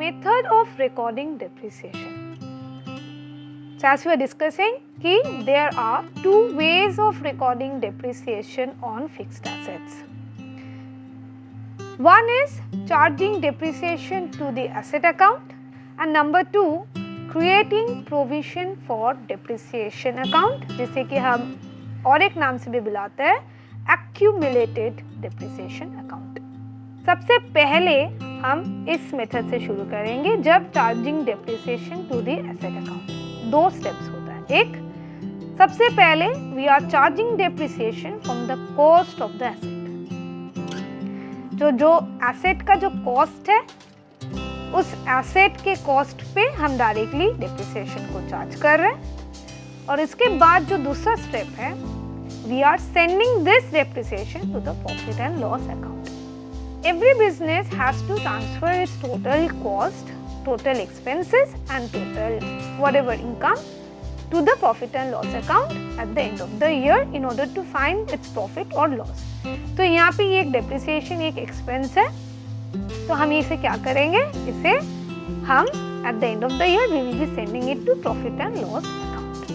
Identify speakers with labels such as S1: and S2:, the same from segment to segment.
S1: method of recording depreciation. So as we were discussing, there are two ways of recording depreciation on fixed assets. One is charging depreciation to the asset account, and number two, creating provision for depreciation account, जिसे कि हम और एक नाम से भी बुलाते हैं accumulated depreciation account. सबसे पहले हम इस मेथड से शुरू करेंगे जब charging depreciation to the asset account. दो स्टेप्स होता है. एक, सबसे पहले we are charging depreciation from the cost of the asset. जो एसेट का जो कॉस्ट है उस एसेट के कॉस्ट पे हम डायरेक्टली डेप्रिसिएशन को चार्ज कर रहे हैं. और इसके बाद जो दूसरा स्टेप है, we are sending this depreciation to the profit and loss account. Every business has to transfer its total cost, total expenses and total whatever income to the profit and loss account at the end of the year in order to find its profit or loss. तो यहाँ पे ये एक depreciation एक expense है, तो हम इसे क्या करेंगे, इसे हम at the end of the year we will be sending it to profit and loss account.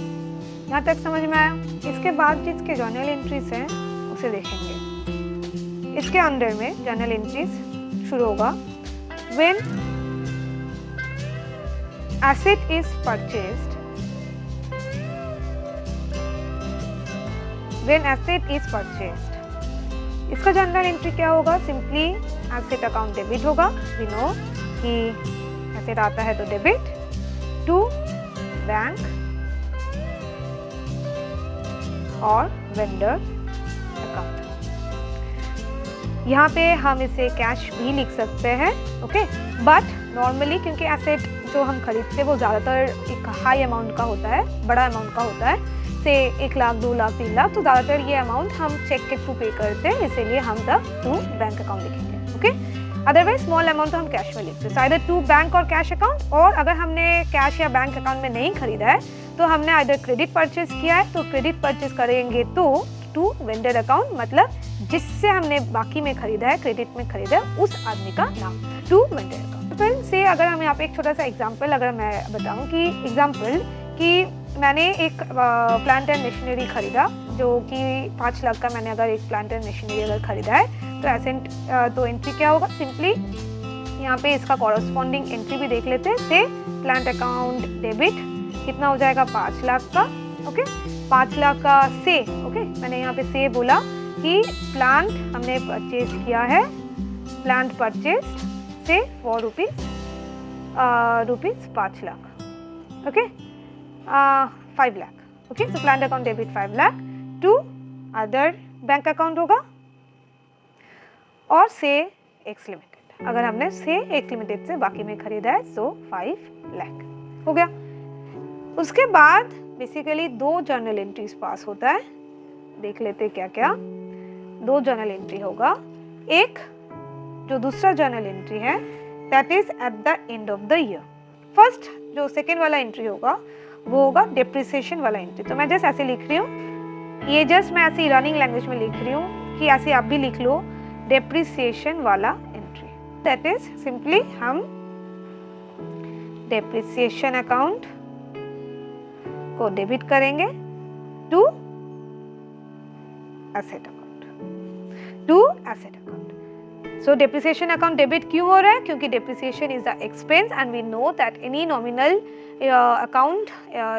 S1: यहाँ तक समझ में आया? इसके बाद जिसके journal entries हैं उसे देखेंगे. इसके अंदर में जर्नल एंट्रीज शुरू होगा. When asset is purchased, when asset is purchased, इसका जर्नल एंट्री क्या होगा? सिंपली एसेट अकाउंट डेबिट होगा. वी नो कि एसेट आता है तो डेबिट टू बैंक और वेंडर अकाउंट. यहाँ पे हम इसे कैश भी लिख सकते हैं, ओके. बट नॉर्मली क्योंकि एसेट जो हम खरीदते हैं वो ज़्यादातर एक हाई अमाउंट का होता है, बड़ा अमाउंट का होता है, से 1 लाख 2 लाख 3 लाख, तो ज़्यादातर ये अमाउंट हम चेक के थ्रू पे करते हैं, इसीलिए हम तब टू बैंक अकाउंट लिखेंगे, ओके. अदरवाइज स्मॉल अमाउंट तो हम कैश में लिखते हैं. आइदर टू बैंक और कैश अकाउंट, और अगर हमने कैश या बैंक अकाउंट में नहीं खरीदा है तो हमने आइदर क्रेडिट परचेज किया है तो क्रेडिट परचेज करेंगे तो टू वेंडर अकाउंट, मतलब जिससे हमने बाकी में खरीदा है, क्रेडिट में खरीदा है, उस आदमी का नाम, टू वेंडर अकाउंट. फ्रेंड से अगर हम यहाँ पे एक छोटा सा एग्जांपल अगर मैं बताऊँ कि एग्जांपल कि मैंने एक प्लांट एंड मशीनरी खरीदा जो कि 5 लाख का, मैंने अगर एक प्लांट एंड मशीनरी अगर खरीदा है तो एसेट तो एंट्री क्या होगा? सिंपली यहाँ पे इसका कॉरस्पॉन्डिंग एंट्री भी देख लेते हैं. से प्लांट अकाउंट डेबिट कितना हो जाएगा? 5 लाख का, ओके. 5 लाख का से, ओके, मैंने यहाँ पे से बोला कि प्लांट हमने परचेज किया है, प्लांट परचेज से for rupees 5 lakh, okay, 5 lakh, okay. So plant account debit 5 lakh to other bank account होगा, और से एक्स लिमिटेड, अगर हमने से एक्स लिमिटेड से बाकी में खरीदा है सो 5 लाख हो गया. उसके बाद बेसिकली 2 जर्नल एंट्रीज पास होता है. देख लेते क्या क्या 2 जर्नल एंट्री होगा. एक जो दूसरा जर्नल एंट्री है that is at the end of the year. First जो सेकेंड वाला एंट्री होगा वो होगा डेप्रिसिएशन वाला एंट्री. तो मैं जस्ट ऐसे लिख रही हूँ, ये जस्ट मैं ऐसे रनिंग लैंग्वेज में लिख रही हूँ कि ऐसे आप भी लिख लो, डेप्रिसिएशन वाला एंट्री. दैट इज सिंपली हम डेप्रिसिएशन अकाउंट को डेबिट करेंगे to asset account, to asset account. So depreciation account debit क्यों हो रहा है? क्योंकि depreciation is the expense and we know that any nominal account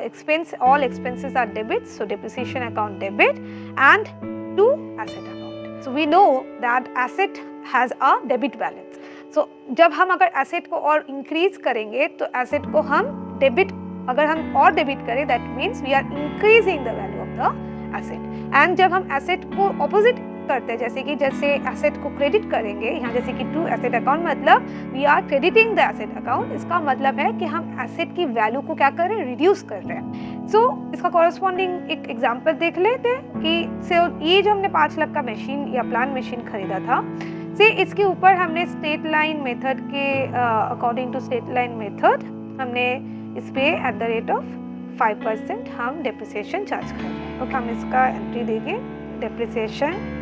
S1: expense, all expenses are debit, so depreciation account debit and to asset account. So we know that asset has a debit balance. So जब हम अगर asset को और increase करेंगे तो asset को हम debit, अगर हम और debit करें that means we are increasing the value of the asset. And जब हम asset को opposite करते हैं, जैसे एसेट को क्रेडिट करेंगे, यहाँ जैसे कि टू एसेट अकाउंट, मतलब we are crediting the asset account. इसका मतलब है कि हम एसेट की वैल्यू को क्या कर रहे हैं? रिड्यूस कर रहे हैं. सो इसका कॉरस्पॉन्डिंग एक एग्जांपल देख लेते हैं कि ये जो हमने 5 लाख का मशीन या प्लांट मशीन खरीदा था, से इसके ऊपर हमने स्ट्रेट लाइन मेथड के according to straight line method हमने इस पे एट द रेट ऑफ 5% हम डेप्रिसिएशन चार्ज कर रहे हैं. ओके, हम इसका एंट्री देंगे डेप्रिसिएशन.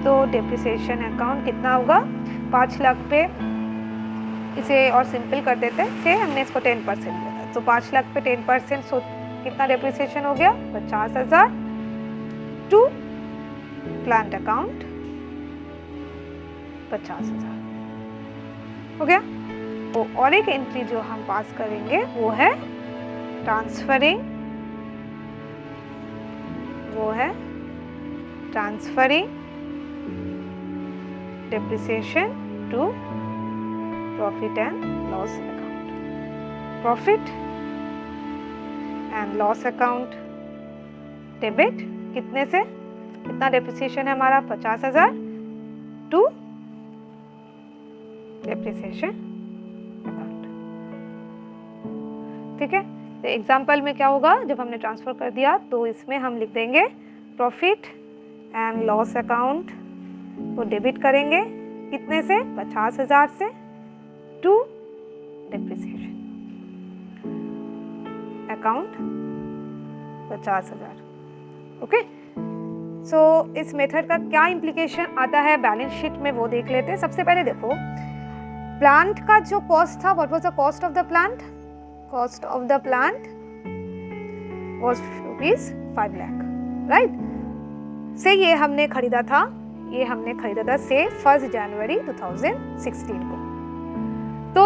S1: तो डेप्रिसिएशन अकाउंट कितना होगा? 5 लाख पे इसे और सिंपल कर देते से हमने इसको 10% लिया था, तो 5 लाख पे 10%, सो कितना डेप्रिसिएशन हो गया 50,000 टू प्लांट अकाउंट 50,000 हो गया। तो और एक एंट्री जो हम पास करेंगे वो है transferring depreciation to profit and loss account. Profit and loss account debit कितने से, कितना डेप्रिसिएशन है हमारा 50,000 टू डेप्रिसिएशन अकाउंट। ठीक है, तो एग्जाम्पल में क्या होगा, जब हमने ट्रांसफर कर दिया तो इसमें हम लिख देंगे प्रॉफिट एंड लॉस अकाउंट को डेबिट करेंगे कितने से 50,000 से टू डेप्रिसिएशन अकाउंट 50,000। ओके, सो इस मेथड का क्या इम्प्लीकेशन आता है बैलेंस शीट में वो देख लेते हैं। सबसे पहले देखो प्लांट का जो कॉस्ट था, what was the cost of the plant? Cost of the plant was ₹5 lakh, right. से ये हमने खरीदा था से 1 जनवरी 2016 को। तो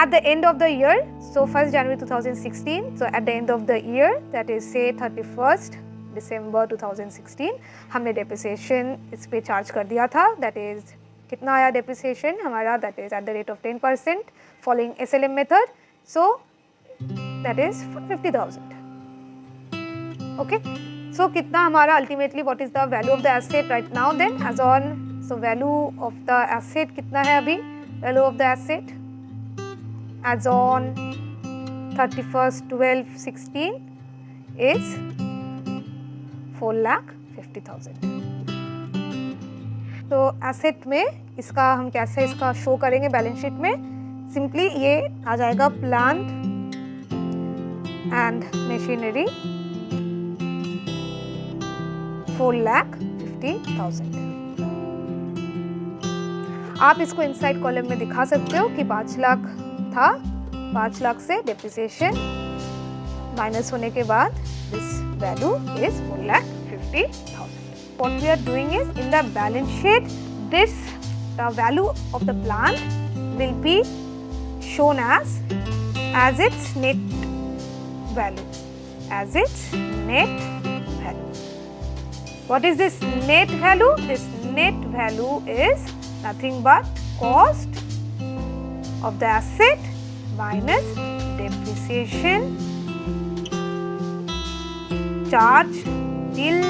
S1: at the end of the year, so 1st January 2016, so at the end of the year, that is say 31st December 2016, हमने depreciation इस पे चार्ज कर दिया था। दैट इज कितना आया डेप्रिसिएशन हमारा, that is at the rate of 10% following SLM method, so that is 50,000। Okay, so कितना हमारा ultimately what is the value of the asset right now then as on, so value of the asset कितना है अभी, value of the asset as on 31st/12/16 is 4,50,000। तो asset में इसका हम कैसे इसका शो करेंगे बैलेंस शीट में, सिंपली ये आ जाएगा प्लांट एंड मशीनरी 4,50,000। आप इसको इनसाइड कॉलम में दिखा सकते हो कि 5 लाख था, 5 लाख से डेप्रिसिएशन माइनस होने के बाद this value is 4,50,000। What we are doing is in the balance sheet, the value of the plant will be shown as its net value, as its net value. What is this net value? This net value is nothing but cost of the asset minus depreciation charge till